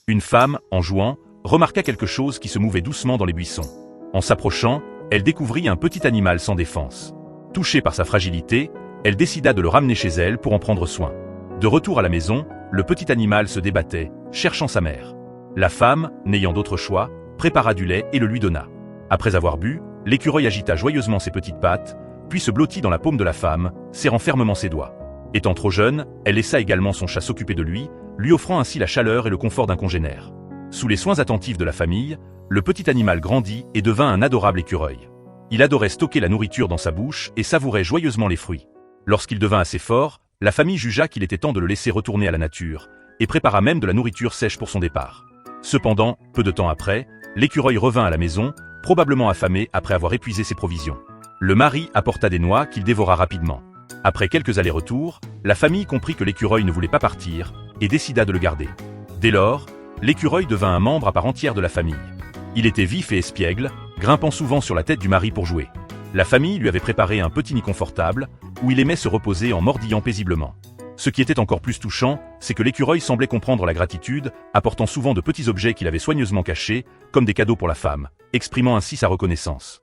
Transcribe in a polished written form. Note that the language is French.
Une femme, en jouant, remarqua quelque chose qui se mouvait doucement dans les buissons. En s'approchant, elle découvrit un petit animal sans défense. Touchée par sa fragilité, elle décida de le ramener chez elle pour en prendre soin. De retour à la maison, le petit animal se débattait, cherchant sa mère. La femme, n'ayant d'autre choix, prépara du lait et le lui donna. Après avoir bu, l'écureuil agita joyeusement ses petites pattes, puis se blottit dans la paume de la femme, serrant fermement ses doigts. Étant trop jeune, elle laissa également son chat s'occuper de lui offrant ainsi la chaleur et le confort d'un congénère. Sous les soins attentifs de la famille, le petit animal grandit et devint un adorable écureuil. Il adorait stocker la nourriture dans sa bouche et savourait joyeusement les fruits. Lorsqu'il devint assez fort, la famille jugea qu'il était temps de le laisser retourner à la nature, et prépara même de la nourriture sèche pour son départ. Cependant, peu de temps après, l'écureuil revint à la maison, probablement affamé après avoir épuisé ses provisions. Le mari apporta des noix qu'il dévora rapidement. Après quelques allers-retours, la famille comprit que l'écureuil ne voulait pas partir, et décida de le garder. Dès lors, l'écureuil devint un membre à part entière de la famille. Il était vif et espiègle, grimpant souvent sur la tête du mari pour jouer. La famille lui avait préparé un petit nid confortable, où il aimait se reposer en mordillant paisiblement. Ce qui était encore plus touchant, c'est que l'écureuil semblait comprendre la gratitude, apportant souvent de petits objets qu'il avait soigneusement cachés, comme des cadeaux pour la femme, exprimant ainsi sa reconnaissance.